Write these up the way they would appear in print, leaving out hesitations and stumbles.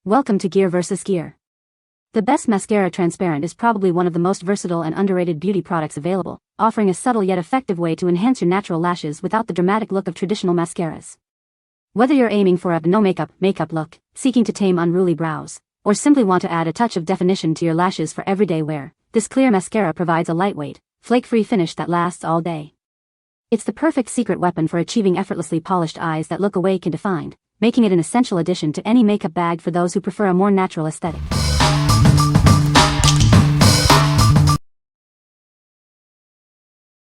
Welcome to Gear vs. Gear. The best Mascara Transparent is probably one of the most versatile and underrated beauty products available, offering a subtle yet effective way to enhance your natural lashes without the dramatic look of traditional mascaras. Whether you're aiming for a no-makeup look, seeking to tame unruly brows, or simply want to add a touch of definition to your lashes for everyday wear, this clear mascara provides a lightweight, flake-free finish that lasts all day. It's the perfect secret weapon for achieving effortlessly polished eyes that look awake and defined, making it an essential addition to any makeup bag for those who prefer a more natural aesthetic.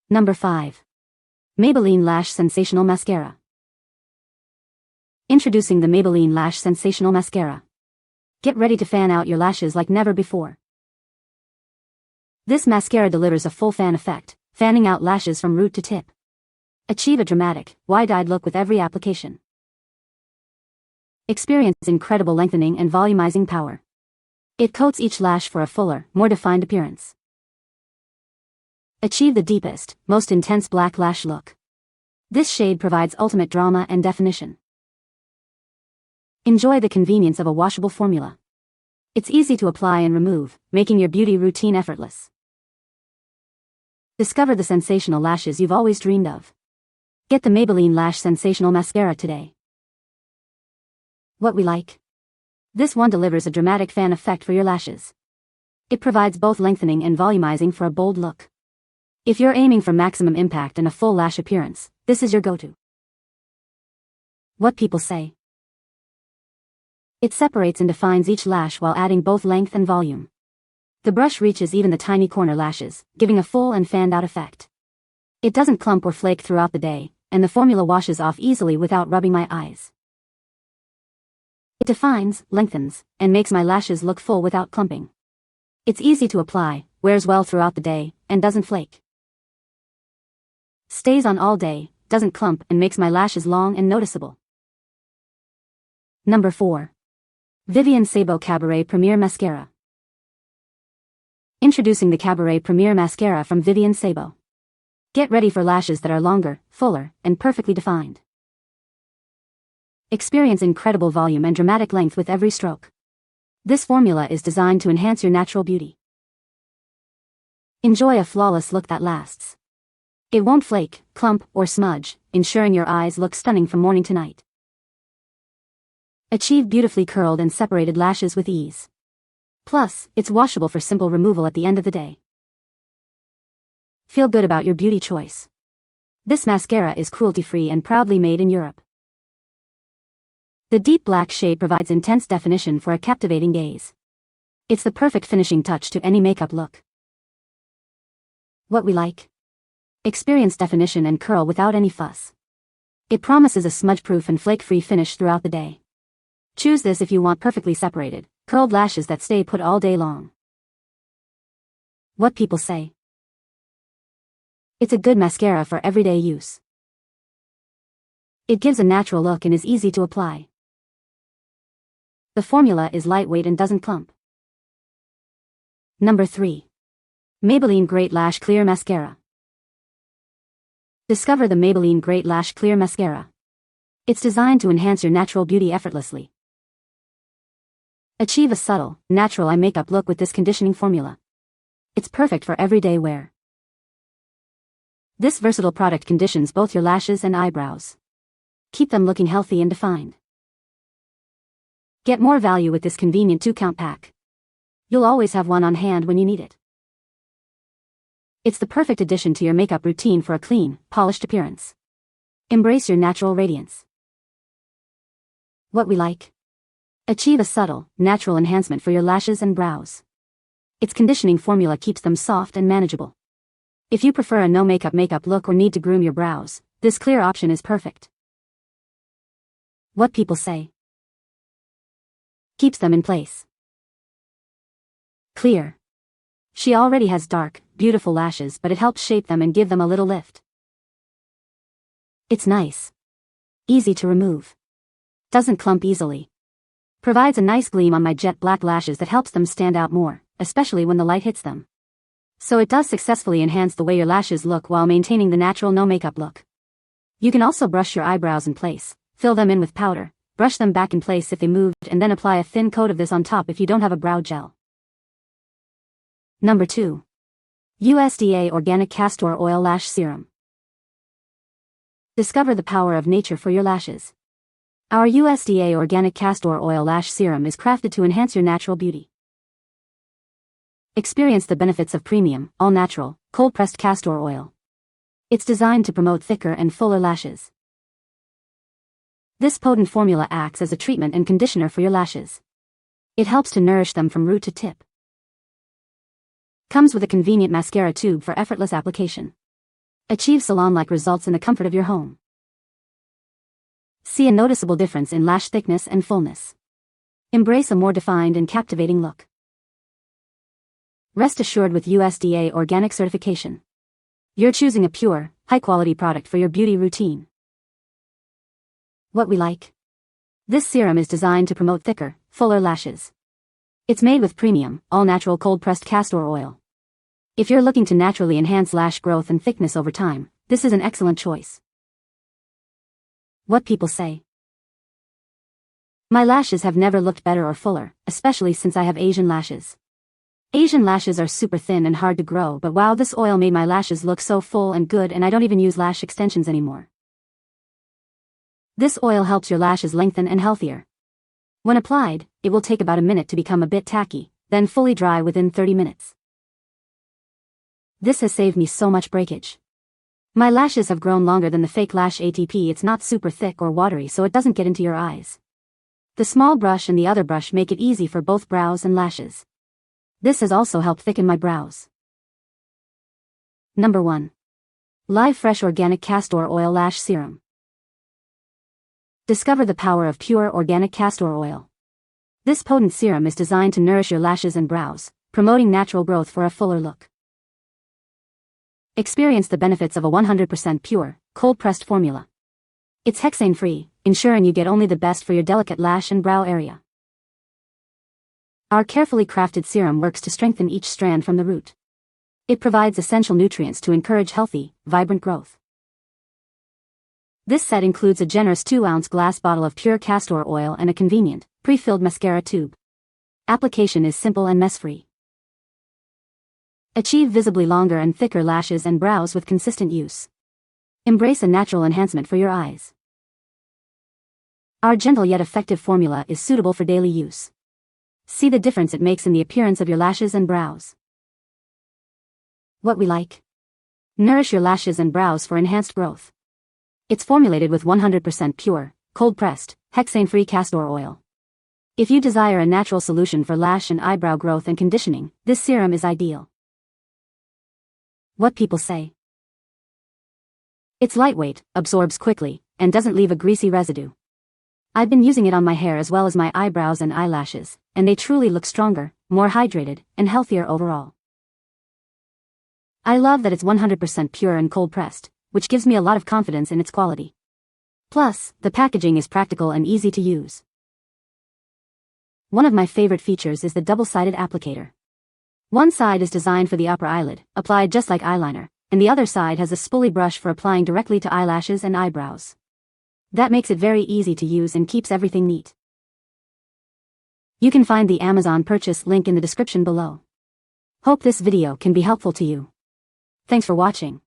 Number 5. Maybelline Lash Sensational Mascara. Introducing the Maybelline Lash Sensational Mascara. Get ready to fan out your lashes like never before. This mascara delivers a full fan effect, fanning out lashes from root to tip. Achieve a dramatic, wide-eyed look with every application. Experience incredible lengthening and volumizing power. It coats each lash for a fuller, more defined appearance. Achieve the deepest, most intense black lash look. This shade provides ultimate drama and definition. Enjoy the convenience of a washable formula. It's easy to apply and remove, making your beauty routine effortless. Discover the sensational lashes you've always dreamed of. Get the Maybelline Lash Sensational Mascara today. What we like. This one delivers a dramatic fan effect for your lashes. It provides both lengthening and volumizing for a bold look. If you're aiming for maximum impact and a full lash appearance, this is your go-to. What people say. It separates and defines each lash while adding both length and volume. The brush reaches even the tiny corner lashes, giving a full and fanned-out effect. It doesn't clump or flake throughout the day, and the formula washes off easily without rubbing my eyes. It defines, lengthens, and makes my lashes look full without clumping. It's easy to apply, wears well throughout the day, and doesn't flake. Stays on all day, doesn't clump, and makes my lashes long and noticeable. Number 4. Vivienne Sabó Cabaret Premier Mascara. Introducing the Cabaret Premier Mascara from Vivienne Sabó. Get ready for lashes that are longer, fuller, and perfectly defined. Experience incredible volume and dramatic length with every stroke. This formula is designed to enhance your natural beauty. Enjoy a flawless look that lasts. It won't flake, clump, or smudge, ensuring your eyes look stunning from morning to night. Achieve beautifully curled and separated lashes with ease. Plus, it's washable for simple removal at the end of the day. Feel good about your beauty choice. This mascara is cruelty-free and proudly made in Europe. The deep black shade provides intense definition for a captivating gaze. It's the perfect finishing touch to any makeup look. What we like. Experience definition and curl without any fuss. It promises a smudge-proof and flake-free finish throughout the day. Choose this if you want perfectly separated, curled lashes that stay put all day long. What people say. It's a good mascara for everyday use. It gives a natural look and is easy to apply. The formula is lightweight and doesn't clump. Number 3. Maybelline Great Lash Clear Mascara. Discover the Maybelline Great Lash Clear Mascara. It's designed to enhance your natural beauty effortlessly. Achieve a subtle, natural eye makeup look with this conditioning formula. It's perfect for everyday wear. This versatile product conditions both your lashes and eyebrows. Keep them looking healthy and defined. Get more value with this convenient 2-count pack. You'll always have one on hand when you need it. It's the perfect addition to your makeup routine for a clean, polished appearance. Embrace your natural radiance. What we like. Achieve a subtle, natural enhancement for your lashes and brows. Its conditioning formula keeps them soft and manageable. If you prefer a no-makeup look or need to groom your brows, this clear option is perfect. What people say. Keeps them in place. Clear. She already has dark, beautiful lashes, but it helps shape them and give them a little lift. It's nice. Easy to remove. Doesn't clump easily. Provides a nice gleam on my jet black lashes that helps them stand out more, especially when the light hits them. So it does successfully enhance the way your lashes look while maintaining the natural no-makeup look. You can also brush your eyebrows in place, fill them in with powder, brush them back in place if they moved, and then apply a thin coat of this on top if you don't have a brow gel. Number 2. USDA Organic Castor Oil Lash Serum. Discover the power of nature for your lashes. Our USDA Organic Castor Oil Lash Serum is crafted to enhance your natural beauty. Experience the benefits of premium, all-natural, cold-pressed castor oil. It's designed to promote thicker and fuller lashes. This potent formula acts as a treatment and conditioner for your lashes. It helps to nourish them from root to tip. Comes with a convenient mascara tube for effortless application. Achieve salon-like results in the comfort of your home. See a noticeable difference in lash thickness and fullness. Embrace a more defined and captivating look. Rest assured with USDA organic certification. You're choosing a pure, high-quality product for your beauty routine. What we like. This serum is designed to promote thicker, fuller lashes. It's made with premium, all-natural cold-pressed castor oil. If you're looking to naturally enhance lash growth and thickness over time, this is an excellent choice. What people say. My lashes have never looked better or fuller, especially since I have Asian lashes. Asian lashes are super thin and hard to grow, but wow, this oil made my lashes look so full and good, and I don't even use lash extensions anymore. This oil helps your lashes lengthen and healthier. When applied, it will take about a minute to become a bit tacky, then fully dry within 30 minutes. This has saved me so much breakage. My lashes have grown longer than the fake lash ATP. It's not super thick or watery, so it doesn't get into your eyes. The small brush and the other brush make it easy for both brows and lashes. This has also helped thicken my brows. Number 1. Live Fresh Organic Castor Oil Lash Serum. Discover the power of pure organic castor oil. This potent serum is designed to nourish your lashes and brows, promoting natural growth for a fuller look. Experience the benefits of a 100% pure, cold-pressed formula. It's hexane-free, ensuring you get only the best for your delicate lash and brow area. Our carefully crafted serum works to strengthen each strand from the root. It provides essential nutrients to encourage healthy, vibrant growth. This set includes a generous 2-ounce glass bottle of pure castor oil and a convenient, pre-filled mascara tube. Application is simple and mess-free. Achieve visibly longer and thicker lashes and brows with consistent use. Embrace a natural enhancement for your eyes. Our gentle yet effective formula is suitable for daily use. See the difference it makes in the appearance of your lashes and brows. What we like. Nourish your lashes and brows for enhanced growth. It's formulated with 100% pure, cold-pressed, hexane-free castor oil. If you desire a natural solution for lash and eyebrow growth and conditioning, this serum is ideal. What people say. It's lightweight, absorbs quickly, and doesn't leave a greasy residue. I've been using it on my hair as well as my eyebrows and eyelashes, and they truly look stronger, more hydrated, and healthier overall. I love that it's 100% pure and cold-pressed, which gives me a lot of confidence in its quality. Plus, the packaging is practical and easy to use. One of my favorite features is the double-sided applicator. One side is designed for the upper eyelid, applied just like eyeliner, and the other side has a spoolie brush for applying directly to eyelashes and eyebrows. That makes it very easy to use and keeps everything neat. You can find the Amazon purchase link in the description below. Hope this video can be helpful to you. Thanks for watching.